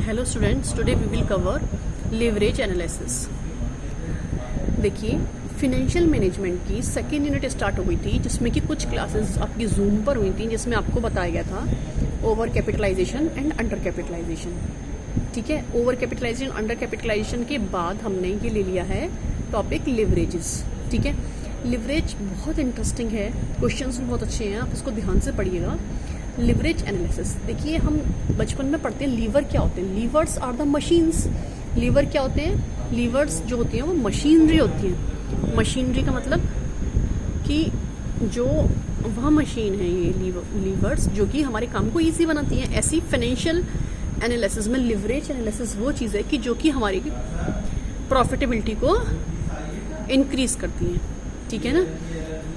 Hello students, today we will cover leverage analysis. देखिए, financial management की second unit start हो गई थी, जिसमें कि कुछ क्लासेस आपकी जूम पर हुई थी, जिसमें आपको बताया गया था over capitalization and under capitalization. ठीक है, ओवर कैपिटलाइजेशन अंडर कैपिटलाइजेशन के बाद हमने ये ले लिया है टॉपिक लिवरेजेस। ठीक है, लिवरेज बहुत इंटरेस्टिंग है, क्वेश्चंस भी बहुत अच्छे हैं, आप इसको ध्यान से पढ़िएगा। लिवरेज एनालिसिस, देखिए हम बचपन में पढ़ते हैं लीवर क्या होते हैं। Levers are the machines. Lever क्या होते हैं? लीवर्स जो होती हैं वो मशीनरी होती हैं। मशीनरी का मतलब कि जो वह मशीन है, ये लीवर्स जो कि हमारे काम को ईजी बनाती हैं। ऐसी फाइनेंशियल एनालिसिस में लिवरेज एनालिसिस वो चीज़ है कि जो कि हमारी प्रॉफिटेबिलिटी को इंक्रीज करती है। ठीक है ना।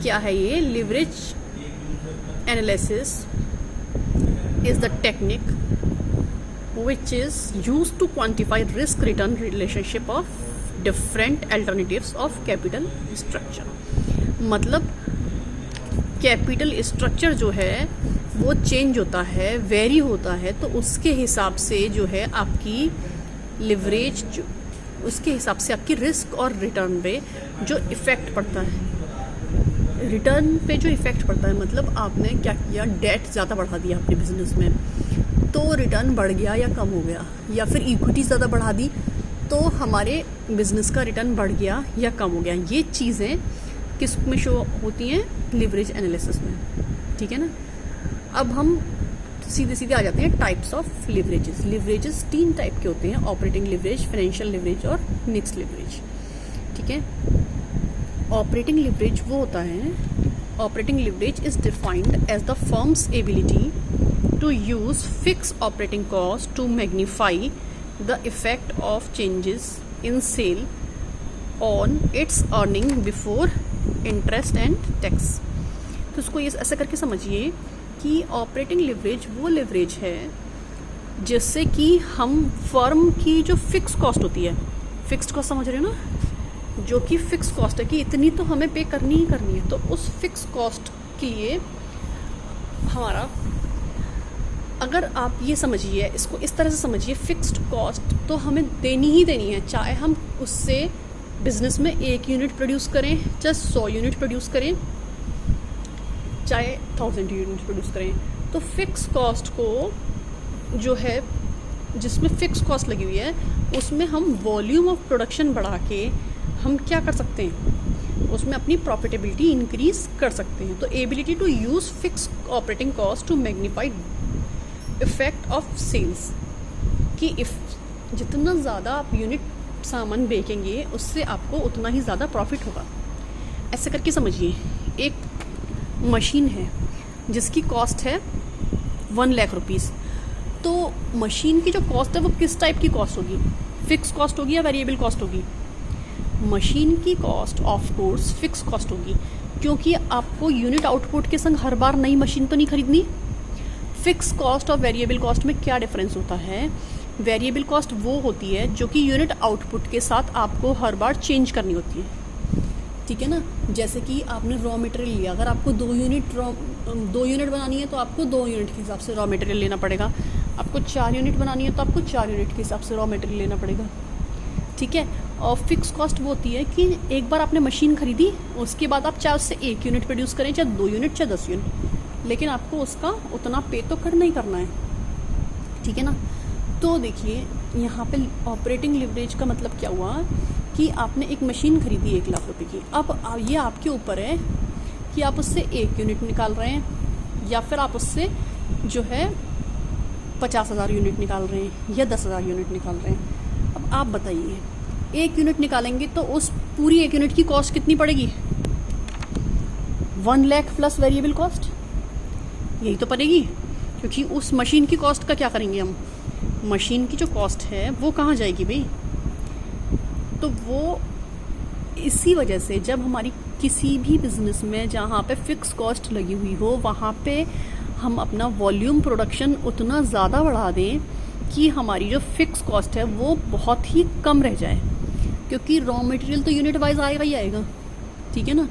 क्या है ये? Leverage analysis is the technique which is used to quantify risk return relationship of different alternatives of capital structure। मतलब कैपिटल स्ट्रक्चर जो है वो चेंज होता है, वेरी होता है, तो उसके हिसाब से जो है आपकी लिवरेज, उसके हिसाब से आपकी रिस्क और रिटर्न पे जो इफेक्ट पड़ता है। रिटर्न पे जो इफेक्ट पड़ता है मतलब आपने क्या किया, डेट ज़्यादा बढ़ा दिया अपने बिजनेस में तो रिटर्न बढ़ गया या कम हो गया, या फिर इक्विटी ज़्यादा बढ़ा दी तो हमारे बिजनेस का रिटर्न बढ़ गया या कम हो गया। ये चीज़ें किस में शो होती हैं? लिवरेज एनालिसिस में। ठीक है ना। अब हम सीधे सीधे आ जाते हैं types of leverages. Leverages 3 type के होते हैं: ऑपरेटिंग लिवरेज, फाइनेंशियल लिवरेज और मिक्स्ड लिवरेज। ठीक है। ऑपरेटिंग लिवरेज वो होता है, operating leverage is defined as the firm's ability to use fix operating cost to magnify the effect of changes in sale on its earning before interest and tax. तो इसको ये ऐसा करके समझिए कि ऑपरेटिंग लिवरेज वो लिवरेज है जिससे कि हम फर्म की जो फिक्स कॉस्ट होती है, फिक्स्ड कॉस्ट समझ रहे हो ना, जो कि फिक्स कॉस्ट है कि इतनी तो हमें पे करनी ही करनी है, तो उस फिक्स कॉस्ट के लिए हमारा, अगर आप ये समझिए, इसको इस तरह से समझिए, फिक्स्ड कॉस्ट तो हमें देनी ही देनी है, चाहे हम उससे बिजनेस में 1 यूनिट प्रोड्यूस करें, चाहे 100 यूनिट प्रोड्यूस करें, चाहे 1000 यूनिट प्रोड्यूस करें। तो फिक्स कॉस्ट को जो है, जिसमें फिक्स कॉस्ट लगी हुई है, उसमें हम वॉल्यूम ऑफ प्रोडक्शन बढ़ा के हम क्या कर सकते हैं, उसमें अपनी प्रॉफिटेबिलिटी इंक्रीज कर सकते हैं। तो ability to use fix operating cost to magnify effect of sales, कि इफ जितना ज़्यादा आप यूनिट सामान बेचेंगे उससे आपको उतना ही ज़्यादा प्रॉफिट होगा। ऐसे करके समझिए, एक मशीन है जिसकी कॉस्ट है 1 लाख रुपीज़। तो मशीन की जो कॉस्ट है वो किस टाइप की कॉस्ट होगी? फिक्स कॉस्ट होगी या वेरिएबल कॉस्ट होगी? मशीन की cost of course fix cost होगी, क्योंकि आपको यूनिट आउटपुट के संग हर बार नई मशीन तो नहीं खरीदनी। फिक्स कॉस्ट और वेरिएबल कॉस्ट में क्या डिफरेंस होता है? वेरिएबल कॉस्ट वो होती है जो कि यूनिट आउटपुट के साथ आपको हर बार चेंज करनी होती है। ठीक है ना। जैसे कि आपने रॉ मटेरियल लिया, अगर आपको 2 यूनिट बनानी है तो आपको 2 यूनिट के हिसाब से रॉ मटेरियल लेना पड़ेगा। आपको 4 यूनिट बनानी है तो आपको 4 यूनिट के हिसाब से रॉ मटेरियल लेना पड़ेगा। ठीक है। और फिक्स कॉस्ट वो होती है कि एक बार आपने मशीन खरीदी, उसके बाद आप चाहे उससे 1 यूनिट प्रोड्यूस करें, चाहे 2 यूनिट, चाहे 10 यूनिट, लेकिन आपको उसका उतना पे तो करना ही करना है। ठीक है ना। तो देखिए यहाँ पे ऑपरेटिंग लिवरेज का मतलब क्या हुआ कि आपने एक मशीन खरीदी 1 लाख रुपए की। अब ये आपके ऊपर है कि आप उससे 1 यूनिट निकाल रहे हैं या फिर आप उससे जो है 50,000 यूनिट निकाल रहे हैं या 10,000 यूनिट निकाल रहे हैं। अब आप बताइए, 1 यूनिट निकालेंगे तो उस पूरी 1 यूनिट की कॉस्ट कितनी पड़ेगी? 1 लाख प्लस वेरिएबल कॉस्ट, यही तो पड़ेगी। क्योंकि उस मशीन की कॉस्ट का क्या करेंगे हम? मशीन की जो कॉस्ट है वो कहाँ जाएगी भाई? तो वो इसी वजह से जब हमारी किसी भी बिजनेस में जहाँ पे फिक्स कॉस्ट लगी हुई हो, वहाँ पे हम अपना वॉल्यूम प्रोडक्शन उतना ज़्यादा बढ़ा दें कि हमारी जो फिक्स कॉस्ट है वो बहुत ही कम रह जाए, क्योंकि रॉ मटेरियल तो यूनिट वाइज आएगा ही आएगा। ठीक है ना।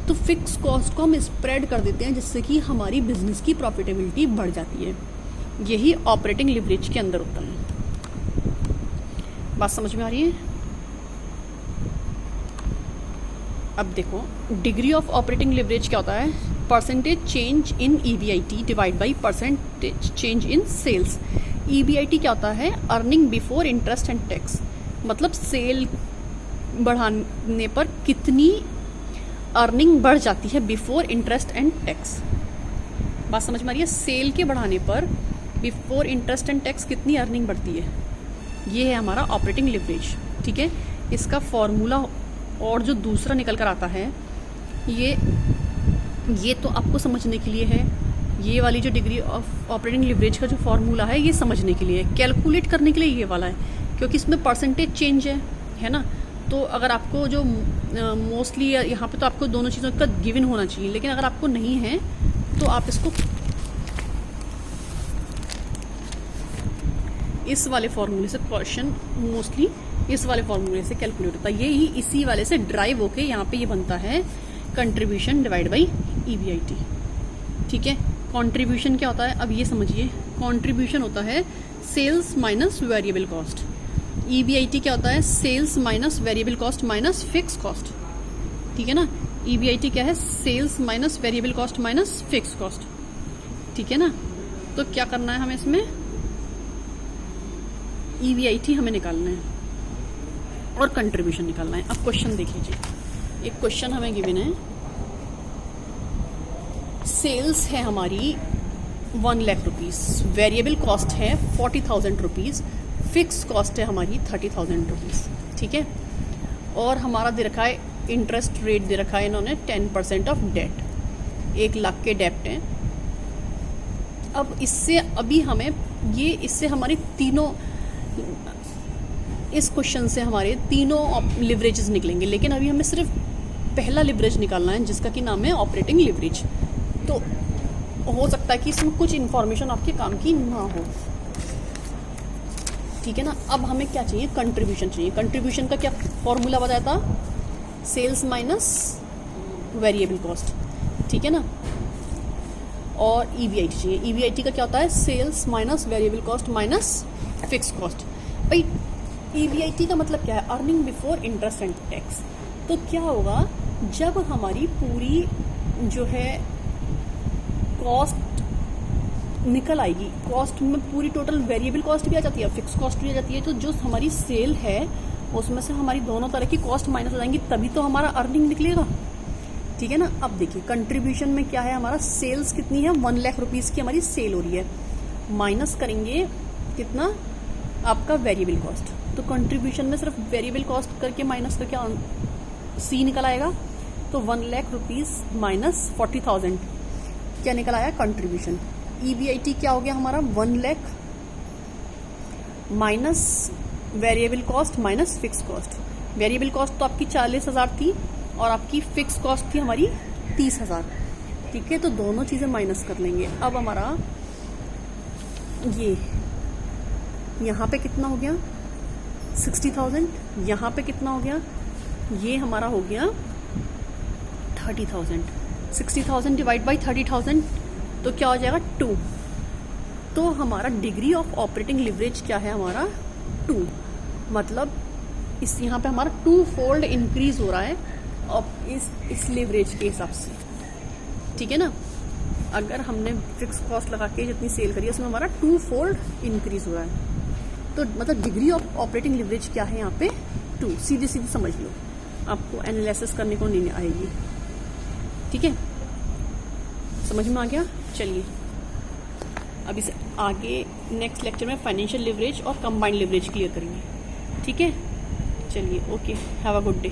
तो फिक्स कॉस्ट को हम स्प्रेड कर देते हैं, जिससे कि हमारी बिजनेस की प्रॉफिटेबिलिटी बढ़ जाती है। यही ऑपरेटिंग लिवरेज के अंदर होता है। बात समझ में आ रही है? अब देखो, डिग्री ऑफ ऑपरेटिंग लिवरेज क्या होता है? Percentage change in EBIT divide by percentage change in sales. EBIT क्या होता है? Earning before interest and tax. मतलब सेल बढ़ाने पर कितनी अर्निंग बढ़ जाती है बिफोर इंटरेस्ट एंड टैक्स। बात समझ में आ रही है? सेल के बढ़ाने पर बिफोर इंटरेस्ट एंड टैक्स कितनी अर्निंग बढ़ती है, ये है हमारा ऑपरेटिंग लिवरेज। ठीक है, इसका फॉर्मूला और जो दूसरा निकल कर आता है, ये तो आपको समझने के लिए है। ये वाली जो डिग्री ऑफ ऑपरेटिंग लिवरेज का जो फॉर्मूला है, ये समझने के लिए है, कैलकुलेट करने के लिए ये वाला है, क्योंकि इसमें परसेंटेज चेंज है ना। तो अगर आपको जो मोस्टली यहाँ पे तो आपको दोनों चीज़ों का गिवन होना चाहिए, लेकिन अगर आपको नहीं है तो आप इसको इस वाले फॉर्मूले से, क्वेश्चन मोस्टली इस वाले फॉर्मूले से कैलकुलेट होता है। यही इसी वाले से ड्राइव होके यहाँ पे ये बनता है कंट्रीब्यूशन डिवाइड बाई EBIT। ठीक है, कंट्रीब्यूशन क्या होता है? अब ये समझिए, कंट्रीब्यूशन होता है sales minus variable cost. EBIT क्या होता है? Sales minus variable cost minus fix cost. ठीक है ना, EBIT क्या है? Sales minus variable cost minus fix cost. ठीक है ना, तो क्या करना है हमें इसमें? EBIT हमें निकालना है और कंट्रीब्यूशन निकालना है। अब क्वेश्चन देख लीजिए, एक क्वेश्चन हमें गिवन है, सेल्स है हमारी 1 लाख रुपीज़, वेरिएबल कॉस्ट है 40,000 रुपीज़, फिक्स कॉस्ट है हमारी 30,000 रुपीज़। ठीक है, और हमारा दे रखा है इंटरेस्ट रेट, दे रखा है इन्होंने 10% ऑफ डेट, 1 लाख के डेप्ट हैं। अब इससे अभी हमें इससे हमारी तीनों, इस क्वेश्चन से हमारे तीनों लिवरेजेस निकलेंगे, लेकिन अभी हमें सिर्फ पहला लिवरेज निकालना है, जिसका कि नाम है ऑपरेटिंग लिवरेज। तो हो सकता है कि इसमें कुछ इन्फॉर्मेशन आपके काम की ना हो। ठीक है ना, अब हमें क्या चाहिए? कंट्रीब्यूशन चाहिए। कंट्रीब्यूशन का क्या फॉर्मूला बताया था? Sales minus variable cost. ठीक है ना, और EBIT चाहिए। EBIT का क्या होता है? Sales minus variable cost minus fix cost. भाई EBIT का मतलब क्या है? Earning before interest and tax. तो क्या होगा जब हमारी पूरी जो है कॉस्ट निकल आएगी, कॉस्ट में पूरी टोटल वेरिएबल कॉस्ट भी आ जाती है, फिक्स कॉस्ट भी आ जाती है, तो जो हमारी सेल है उसमें से हमारी दोनों तरह की कॉस्ट माइनस हो जाएंगी, तभी तो हमारा अर्निंग निकलेगा। ठीक है ना, अब देखिए कंट्रीब्यूशन में क्या है हमारा? सेल्स कितनी है? 1 लाख रुपीज़ की हमारी सेल हो रही है, माइनस करेंगे कितना? आपका वेरिएबल कॉस्ट। तो कंट्रीब्यूशन में सिर्फ वेरिएबल कॉस्ट करके माइनस करके C निकल आएगा। तो 1 लाख रुपीज़ माइनस 40,000 क्या निकल आया? कंट्रीब्यूशन। EBIT क्या हो गया हमारा? 1 lakh minus variable cost minus fix cost. Variable cost तो आपकी 40,000 थी और आपकी फिक्स कॉस्ट थी हमारी 30,000। ठीक है, तो दोनों चीज़ें माइनस कर लेंगे। अब हमारा ये यहाँ पे कितना हो गया? 60,000। यहाँ पे कितना हो गया? ये हमारा हो गया 30,000। 60,000 डिवाइड बाई 30,000 तो क्या हो जाएगा? 2। तो हमारा डिग्री ऑफ ऑपरेटिंग लिवरेज क्या है हमारा? 2। मतलब इस यहाँ पे हमारा 2 फोल्ड इंक्रीज हो रहा है अब इस लिवरेज के हिसाब से। ठीक है ना, अगर हमने फिक्स कॉस्ट लगा के जितनी सेल करी है उसमें हमारा 2 फोल्ड इंक्रीज हो रहा है। तो मतलब डिग्री ऑफ ऑपरेटिंग लिवरेज क्या है यहाँ पे? 2। सीधे सीधे समझ लो, आपको एनालिसिस करने को नहीं आएगी। ठीक है, समझ में आ गया? चलिए अब इसे आगे नेक्स्ट लेक्चर में फाइनेंशियल लिवरेज और कंबाइंड लिवरेज क्लियर करेंगे। ठीक है, चलिए, okay, have a good day.